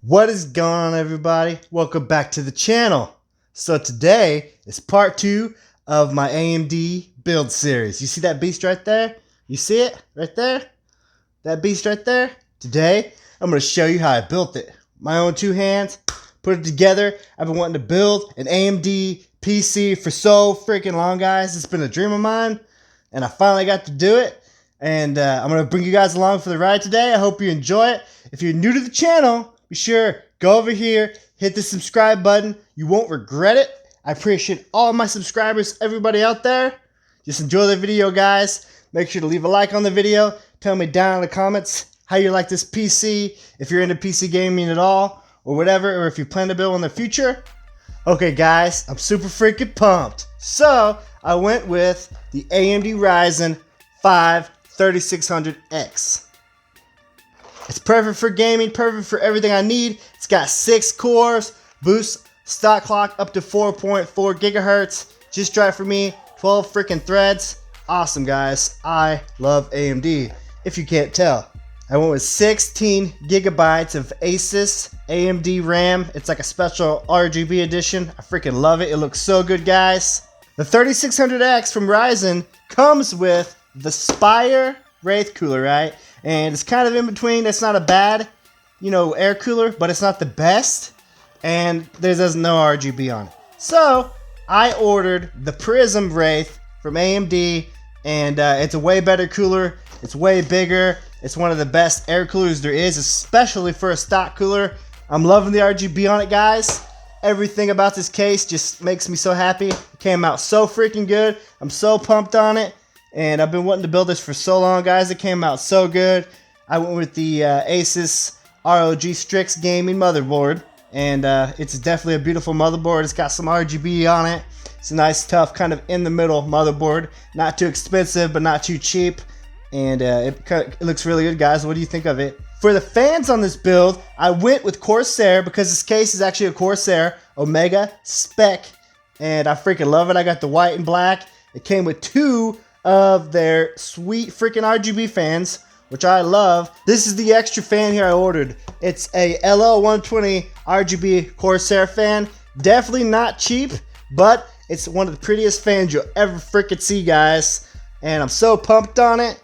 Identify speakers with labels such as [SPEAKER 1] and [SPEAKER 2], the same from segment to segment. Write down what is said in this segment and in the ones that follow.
[SPEAKER 1] What is going on, everybody? Welcome back to the channel. So today is part 2 of my AMD build series. You see that beast right there? You see it right there? That beast right there? Today, I'm going to show you how I built it. My own 2 hands, put it together. I've been wanting to build an AMD PC for so freaking long, guys. It's been a dream of mine, and I finally got to do it. And I'm going to bring you guys along for the ride today. I hope you enjoy it. If you're new to the channel, be sure, go over here, hit the subscribe button. You won't regret it. I appreciate all my subscribers, everybody out there. Just enjoy the video, guys. Make sure to leave a like on the video. Tell me down in the comments how you like this PC, if you're into PC gaming at all, or whatever, or if you plan to build in the future. Okay, guys, I'm super freaking pumped. So, I went with the AMD Ryzen 5 3600X. It's perfect for gaming, perfect for everything I need. It's got 6 cores, boosts stock clock up to 4.4 gigahertz. Just right for me, 12 freaking threads. Awesome, guys. I love AMD, if you can't tell. I went with 16 gigabytes of Asus AMD RAM. It's like a special RGB edition. I freaking love it. It looks so good, guys. The 3600X from Ryzen comes with the Spire Wraith cooler, right? And it's kind of in between. It's not a bad, air cooler, but it's not the best. And there's no RGB on it. So I ordered the Prism Wraith from AMD, and it's a way better cooler. It's way bigger. It's one of the best air coolers there is, especially for a stock cooler. I'm loving the RGB on it, guys. Everything about this case just makes me so happy. It came out so freaking good. I'm so pumped on it. And I've been wanting to build this for so long, guys. It came out so good. I went with the Asus ROG Strix Gaming motherboard. And it's definitely a beautiful motherboard. It's got some RGB on it. It's a nice, tough, kind of in-the-middle motherboard. Not too expensive, but not too cheap. And it looks really good, guys. What do you think of it? For the fans on this build, I went with Corsair because this case is actually a Corsair Omega spec. And I freaking love it. I got the white and black. It came with 2 of their sweet freaking RGB fans, which I love. This is the extra fan here I ordered. It's a LL120 RGB Corsair fan. Definitely not cheap, but it's one of the prettiest fans you'll ever freaking see, guys. And I'm so pumped on it.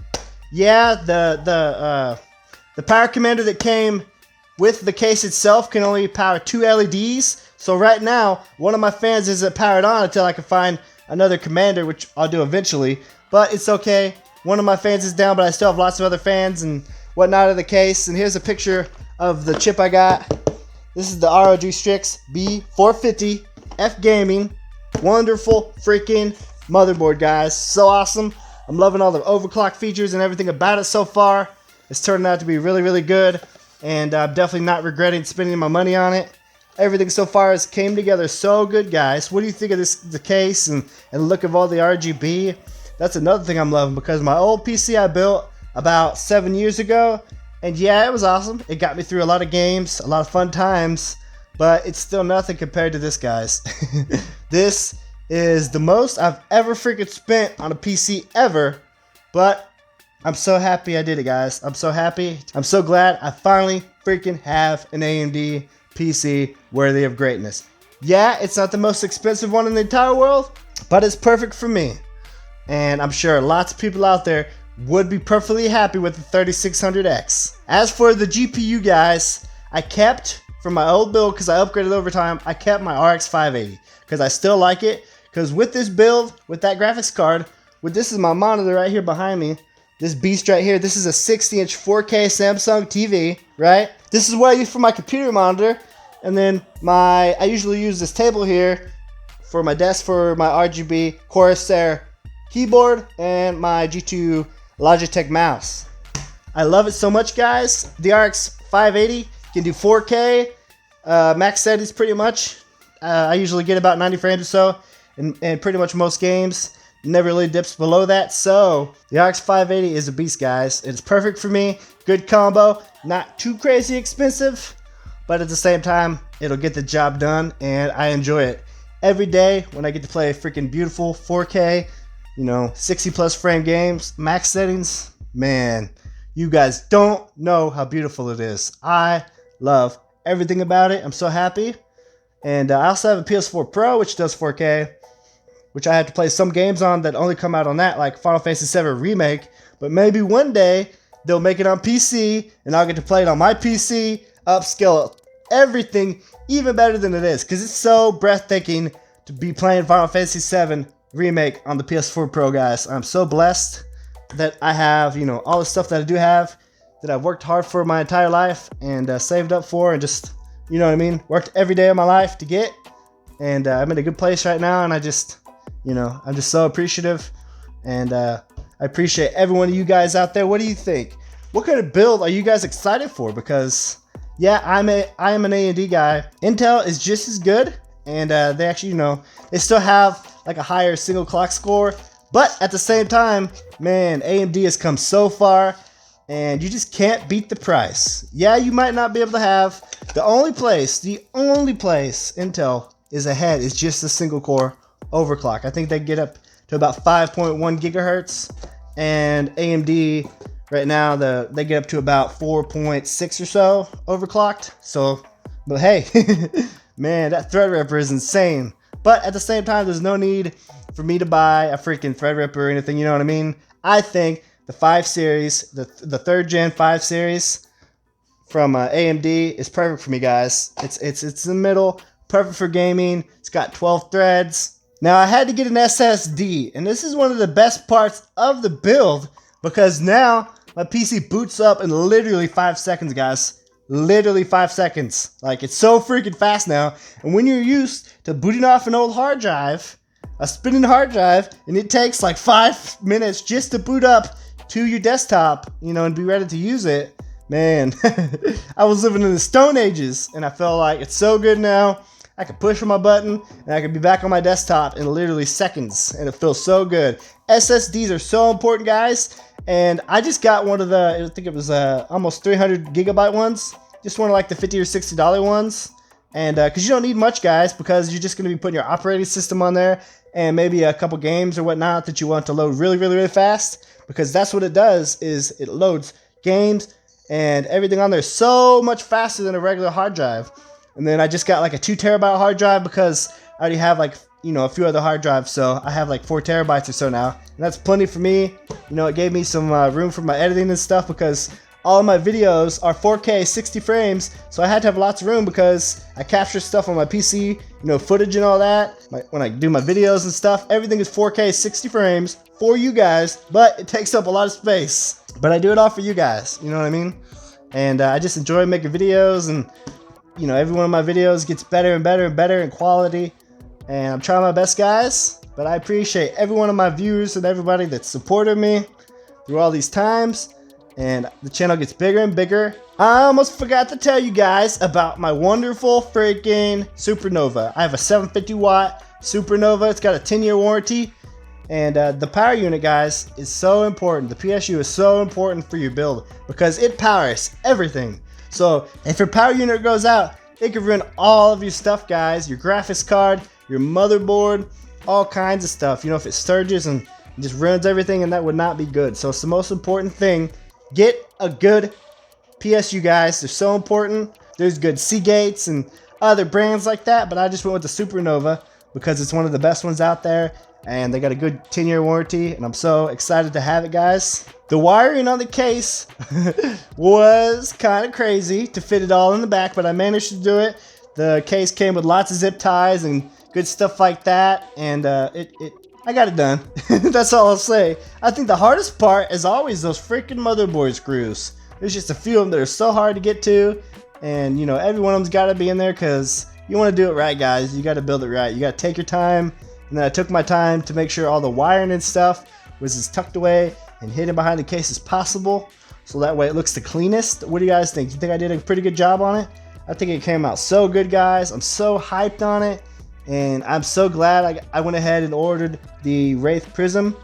[SPEAKER 1] Yeah, the power commander that came with the case itself can only power 2 LEDs. So right now, one of my fans isn't powered on until I can find another commander, which I'll do eventually. But it's okay. One of my fans is down, but I still have lots of other fans and whatnot in the case. And here's a picture of the chip I got. This is the ROG Strix B450 F Gaming. Wonderful freaking motherboard, guys. So awesome. I'm loving all the overclock features and everything about it so far. It's turning out to be really, really good. And I'm definitely not regretting spending my money on it. Everything so far has came together so good, guys. What do you think of the case and the look of all the RGB? That's another thing I'm loving, because my old PC I built about 7 years ago, and yeah, it was awesome. It got me through a lot of games, a lot of fun times, but it's still nothing compared to this, guys. This is the most I've ever freaking spent on a PC ever, but I'm so happy I did it, guys. I'm so happy. I'm so glad I finally freaking have an AMD PC worthy of greatness. Yeah, it's not the most expensive one in the entire world, but it's perfect for me. And I'm sure lots of people out there would be perfectly happy with the 3600X. As for the GPU, guys, I kept, from my old build, because I upgraded over time, I kept my RX 580. Because I still like it. Because with this build, with that graphics card, this is my monitor right here behind me. This beast right here, this is a 60-inch 4K Samsung TV, right? This is what I use for my computer monitor. And then I usually use this table here for my desk for my RGB Corsair keyboard and my G2 Logitech mouse. I love it so much, guys. The RX 580 can do 4K max settings pretty much. I usually get about 90 frames or so in pretty much most games. Never really dips below that. So the RX 580 is a beast, guys. It's perfect for me. Good combo. Not too crazy expensive, but at the same time, it'll get the job done, and I enjoy it every day when I get to play freaking beautiful 4K. 60 plus frame games, max settings, man, you guys don't know how beautiful it is. I love everything about it. I'm so happy. And I also have a PS4 Pro, which does 4K, which I have to play some games on that only come out on that, like Final Fantasy VII Remake. But maybe one day they'll make it on PC, and I'll get to play it on my PC, upscale everything even better than it is, because it's so breathtaking to be playing Final Fantasy VII Remake on the PS4 Pro, guys. I'm so blessed that I have, you know, all the stuff that I do have, that I've worked hard for my entire life and saved up for, and just, you know what I mean, worked every day of my life to get. And I'm in a good place right now, and I just, you know, I'm just so appreciative. And I appreciate every one of you guys out there. What do you think? What kind of build are you guys excited for? Because yeah, I am an AMD guy. Intel is just as good, and they actually, you know, they still have like a higher single clock score, but at the same time, man, AMD has come so far, and you just can't beat the price. Yeah, you might not be able to have the only place Intel is ahead is just the single core overclock. I think they get up to about 5.1 gigahertz, and AMD right now they get up to about 4.6 or so overclocked. So, but hey, man, that Threadripper is insane. But at the same time, there's no need for me to buy a freaking Threadripper or anything. You know what I mean? I think the 5 series, the 3rd gen 5 series from AMD is perfect for me, guys. It's in the middle, perfect for gaming. It's got 12 threads. Now I had to get an SSD, and this is one of the best parts of the build, because now my PC boots up in literally 5 seconds, guys. Literally 5 seconds. Like, it's so freaking fast now. And when you're used to booting off an old hard drive, a spinning hard drive, and it takes like 5 minutes just to boot up to your desktop, you know, and be ready to use it, man, I was living in the Stone Ages, and I felt like it's so good now. I could push on my button, and I could be back on my desktop in literally seconds, and it feels so good. SSDs are so important, guys, and I just got one of the, I think it was almost 300 gigabyte ones, just one of like the $50 or $60 ones, and because you don't need much, guys, because you're just going to be putting your operating system on there, and maybe a couple games or whatnot that you want to load really, really, really fast, because that's what it does, is it loads games and everything on there so much faster than a regular hard drive. And then I just got like a 2 terabyte hard drive, because I already have like, you know, a few other hard drives, so I have like 4 terabytes or so now, and that's plenty for me. You know, it gave me some room for my editing and stuff, because all of my videos are 4K 60 frames, so I had to have lots of room, because I capture stuff on my PC, you know, footage and all that. When I do my videos and stuff, everything is 4K 60 frames for you guys, but it takes up a lot of space. But I do it all for you guys, you know what I mean? And I just enjoy making videos, and you know, every one of my videos gets better and better and better in quality, and I'm trying my best, guys. But I appreciate every one of my viewers and everybody that supported me through all these times, and the channel gets bigger and bigger. I almost forgot to tell you guys about my wonderful freaking Supernova. I have a 750 watt Supernova. It's got a 10-year warranty, and the power unit, guys, is so important. The PSU is so important for your build, because it powers everything. So if your power unit goes out, it can ruin all of your stuff, guys. Your graphics card, your motherboard, all kinds of stuff. You know, if it surges and just ruins everything, and that would not be good. So it's the most important thing. Get a good PSU, guys. They're so important. There's good Seagates and other brands like that, but I just went with the Supernova because it's one of the best ones out there, and they got a good 10-year warranty, and I'm so excited to have it, guys. The wiring on the case was kind of crazy to fit it all in the back, but I managed to do it. The case came with lots of zip ties and good stuff like that, and I got it done. That's all I'll say. I think the hardest part is always those freaking motherboard screws. There's just a few of them that are so hard to get to, and you know, every one of them's got to be in there, because you want to do it right, guys. You got to build it right. You got to take your time, and then I took my time to make sure all the wiring and stuff was as tucked away and hidden behind the case as possible, so that way it looks the cleanest. What do you guys think? You think I did a pretty good job on it? I think it came out so good, guys. I'm so hyped on it, and I'm so glad I went ahead and ordered the Wraith Prism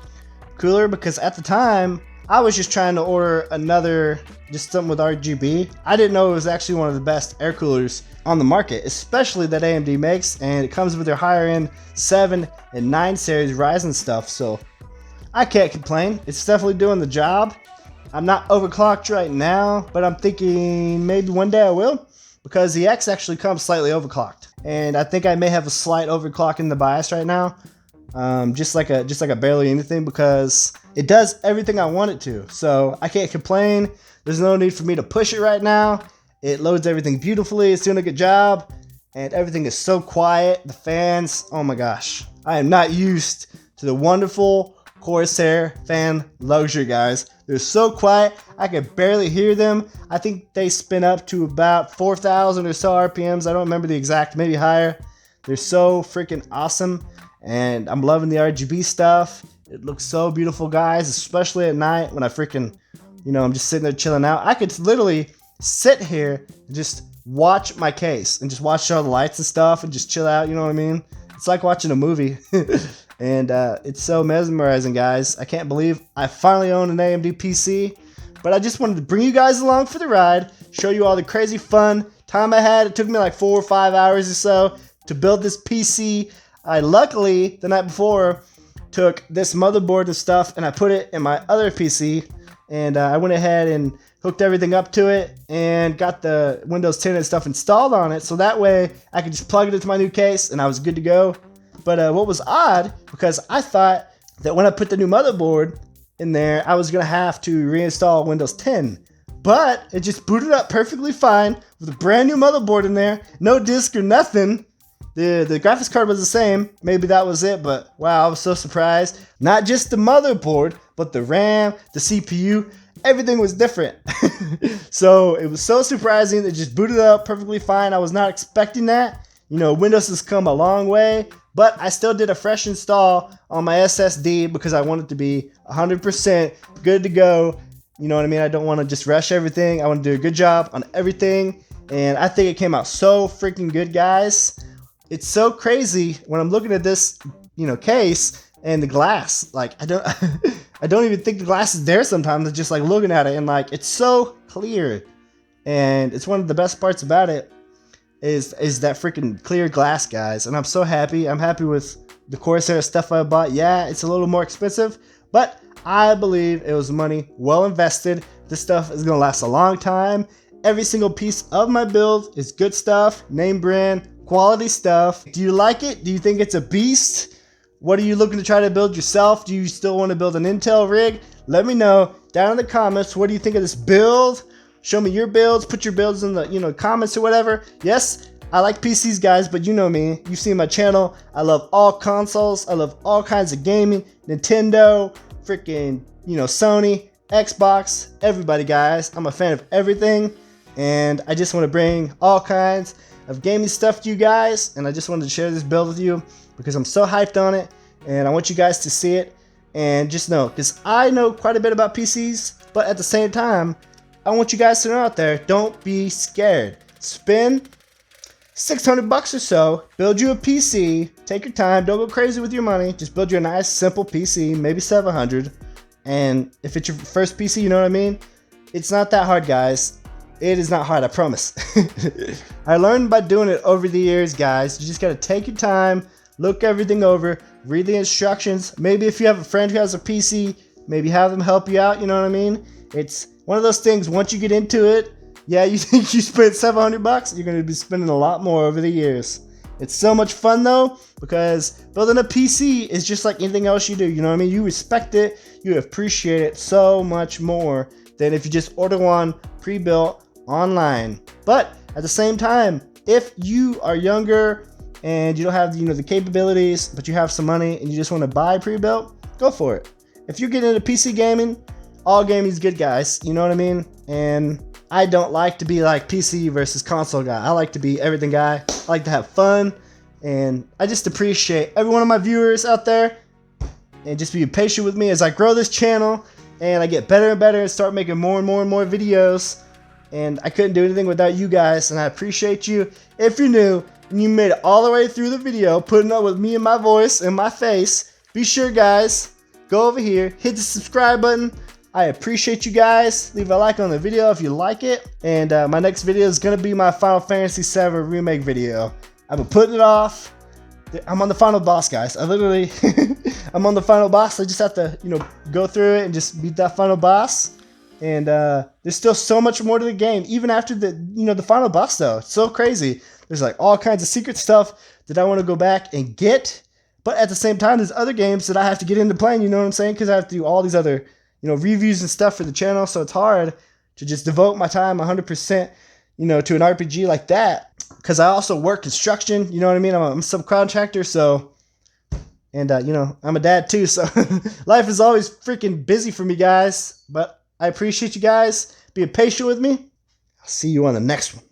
[SPEAKER 1] cooler, because at the time I was just trying to order another, just something with RGB. I didn't know it was actually one of the best air coolers on the market, especially that AMD makes, and it comes with their higher end 7 and 9 series Ryzen stuff, so I can't complain. It's definitely doing the job. I'm not overclocked right now, but I'm thinking maybe one day I will. because the X actually comes slightly overclocked, and I think I may have a slight overclock in the BIOS right now, just like a barely anything, because it does everything I want it to. So I can't complain. There's no need for me to push it right now. It loads everything beautifully. It's doing a good job, and everything is so quiet. The fans, oh my gosh, I am not used to the wonderful Corsair fan luxury, guys. They're so quiet, I could barely hear them. I think they spin up to about 4,000 or so RPMs. I don't remember the exact, maybe higher. They're so freaking awesome, and I'm loving the RGB stuff. It looks so beautiful, guys, especially at night when I freaking, I'm just sitting there chilling out. I could literally sit here and just watch my case and just watch all the lights and stuff and just chill out, you know what I mean? It's like watching a movie. And it's so mesmerizing, guys. I can't believe I finally own an AMD PC. But I just wanted to bring you guys along for the ride, show you all the crazy fun time I had. It took me like 4 or 5 hours or so to build this PC. I luckily, the night before, took this motherboard and stuff and I put it in my other PC. And I went ahead and hooked everything up to it and got the Windows 10 and stuff installed on it. So that way I could just plug it into my new case and I was good to go. But what was odd, because I thought that when I put the new motherboard in there, I was going to have to reinstall Windows 10. But it just booted up perfectly fine with a brand new motherboard in there. No disk or nothing. The graphics card was the same. Maybe that was it, but wow, I was so surprised. Not just the motherboard, but the RAM, the CPU, everything was different. So it was so surprising. It just booted up perfectly fine. I was not expecting that. Windows has come a long way. But I still did a fresh install on my SSD because I want it to be 100% good to go. You know what I mean? I don't want to just rush everything. I want to do a good job on everything. And I think it came out so freaking good, guys. It's so crazy when I'm looking at this, case and the glass. Like, I don't even think the glass is there sometimes. I'm just like looking at it and like, it's so clear. And it's one of the best parts about it. Is that freaking clear glass, guys, and I'm so happy. I'm happy with the Corsair stuff I bought. Yeah, it's a little more expensive, but I believe it was money well invested. This stuff is gonna last a long time. Every single piece of my build is good stuff, name brand, quality stuff. Do you like it? Do you think it's a beast? What are you looking to try to build yourself? Do you still want to build an Intel rig? Let me know down in the comments. What do you think of this build? Show me your builds. Put your builds in the comments or whatever. Yes, I like PCs, guys, but you know me. You've seen my channel. I love all consoles. I love all kinds of gaming. Nintendo, freaking, Sony, Xbox, everybody, guys. I'm a fan of everything, and I just want to bring all kinds of gaming stuff to you guys, and I just wanted to share this build with you because I'm so hyped on it, and I want you guys to see it, and just know, because I know quite a bit about PCs, but at the same time, I want you guys to know out there, don't be scared. Spend $600 or so, build you a PC, take your time, don't go crazy with your money, just build you a nice simple PC, maybe $700, and if it's your first PC, you know what I mean? It's not that hard, guys. It is not hard, I promise. I learned by doing it over the years, guys. You just gotta take your time, look everything over, read the instructions. Maybe if you have a friend who has a PC, maybe have them help you out, you know what I mean? It's one of those things, once you get into it, yeah, you think you spent $700, you're going to be spending a lot more over the years. It's so much fun, though, because building a PC is just like anything else you do, you know what I mean? You respect it, you appreciate it so much more than if you just order one pre-built online. But at the same time, if you are younger and you don't have the capabilities, but you have some money and you just want to buy pre-built, go for it. If you're getting into PC gaming, all gaming is good, guys. You know what I mean? And I don't like to be like PC versus console guy. I like to be everything guy. I like to have fun. And I just appreciate every one of my viewers out there. And just be patient with me as I grow this channel. And I get better and better and start making more and more and more videos. And I couldn't do anything without you guys. And I appreciate you. If you're new and you made it all the way through the video, putting up with me and my voice and my face, be sure, guys, go over here, hit the subscribe button. I appreciate you guys. Leave a like on the video if you like it. And my next video is going to be my Final Fantasy VII Remake video. I've been putting it off. I'm on the final boss, guys. I'm on the final boss. I just have to, go through it and just beat that final boss. And there's still so much more to the game, even after the the final boss though. It's so crazy. There's like all kinds of secret stuff that I want to go back and get. But at the same time, there's other games that I have to get into playing, you know what I'm saying? Because I have to do all these other, reviews and stuff for the channel. So it's hard to just devote my time 100%, to an RPG like that. Because I also work construction, you know what I mean? I'm a subcontractor, so, and, I'm a dad too. So life is always freaking busy for me, guys. But I appreciate you guys being patient with me. I'll see you on the next one.